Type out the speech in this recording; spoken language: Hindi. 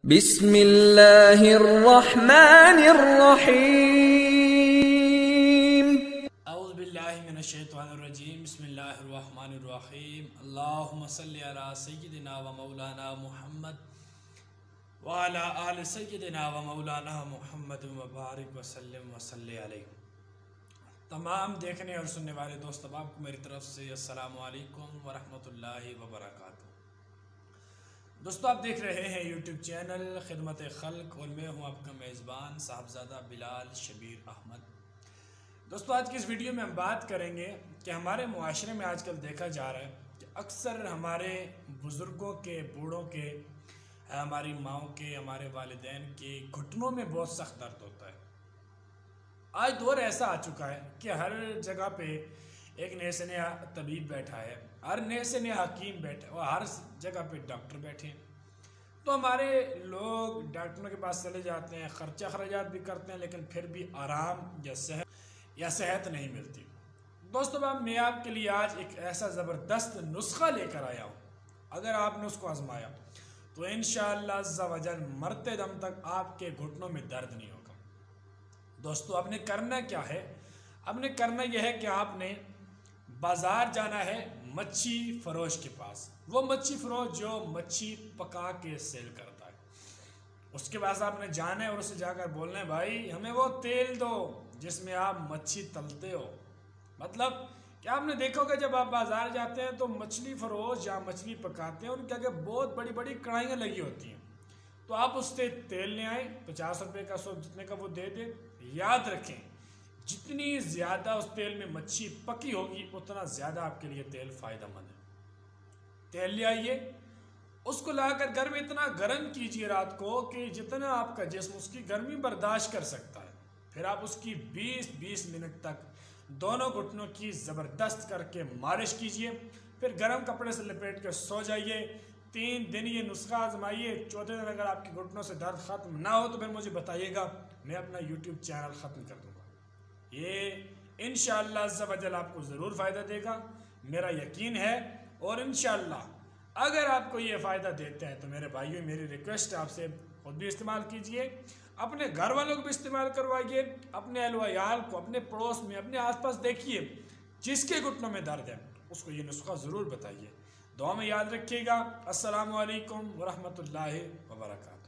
बिस्मिल्लाहिर्रहमानिर्रहीम। औज़ुबिल्लाहि मिनश्शैतानिर्रजीम। बिस्मिल्लाहिर्रहमानिर्रहीम। अल्लाहुम्मा सल्लि अला सय्यिदिना व मौलाना मुहम्मद व अला आलि सय्यिदिना व मौलाना मुहम्मद व बारिक व सल्लिम व सल्लि अलैहि। तमाम देखने और सुनने वाले दोस्त आपको मेरी तरफ से अस्सलामु अलैकुम व रहमतुल्लाहि व बरकातुहू। दोस्तों, आप देख रहे हैं यूट्यूब चैनल खिदमत खल्क और मैं हूं आपका मेज़बान साहबजादा बिलाल शबीर अहमद। दोस्तों, आज की इस वीडियो में हम बात करेंगे कि हमारे मुआशरे में आजकल देखा जा रहा है कि अक्सर हमारे बुज़ुर्गों के, बूढ़ों के, हमारी माओं के, हमारे वालिदैन के घुटनों में बहुत सख्त दर्द होता है। आज दौर ऐसा आ चुका है कि हर जगह पे एक नए से नया तबीब बैठा है, हर नए से नया हकीम बैठा है और हर जगह पे डॉक्टर बैठे हैं। तो हमारे लोग डॉक्टरों के पास चले जाते हैं, खर्चा खर्चात भी करते हैं, लेकिन फिर भी आराम या सेहत नहीं मिलती। दोस्तों, मैं आपके लिए आज एक ऐसा ज़बरदस्त नुस्खा लेकर आया हूँ। अगर आपने उसको आजमाया तो इंशाअल्लाह अज़्ज़ा वजल मरते दम तक आपके घुटनों में दर्द नहीं होगा। दोस्तों, आपने करना क्या है? आपने करना यह है कि आपने बाज़ार जाना है मच्छी फरोश के पास। वो मच्छी फरोश जो मच्छी पका के सेल करता है, उसके पास आपने जाना है और उससे जाकर बोलना है, भाई हमें वो तेल दो जिसमें आप मच्छी तलते हो। मतलब कि आपने देखा होगा जब आप बाज़ार जाते हैं तो मछली फरोश या मछली पकाते हैं, उनके आगे बहुत बड़ी बड़ी कढ़ाइयाँ लगी होती हैं। तो आप उससे तेल ले आए, 50 रुपये का, 100 जितने का वो दे दे। याद रखें, जितनी ज़्यादा उस तेल में मच्छी पकी होगी उतना ज़्यादा आपके लिए तेल फ़ायदेमंद है। तेल ले आइए, उसको लाकर घर में इतना गर्म कीजिए रात को कि जितना आपका जिस्म उसकी गर्मी बर्दाश्त कर सकता है। फिर आप उसकी 20-20 मिनट तक दोनों घुटनों की ज़बरदस्त करके मालिश कीजिए। फिर गर्म कपड़े से लपेट कर सो जाइए। 3 दिन ये नुस्खा आजमाइए। चौथे दिन अगर आपके घुटनों से दर्द ख़त्म ना हो तो फिर मुझे बताइएगा, मैं अपना यूट्यूब चैनल ख़त्म कर दूँगा। ये इंशाअल्लाह अज़्ज़ा वजल आपको ज़रूर फ़ायदा देगा, मेरा यकीन है। और इंशाअल्लाह अगर आपको ये फ़ायदा देते हैं तो मेरे भाइयों, मेरी रिक्वेस्ट है आपसे, खुद भी इस्तेमाल कीजिए, अपने घर वालों को भी इस्तेमाल करवाइए, अपने अहल व अयाल को, अपने पड़ोस में, अपने आसपास देखिए जिसके घुटनों में दर्द है उसको ये नुस्खा ज़रूर बताइए। दुआ में याद रखिएगा। अस्सलामु अलैकुम व रहमतुल्लाहि व बरकातुहू।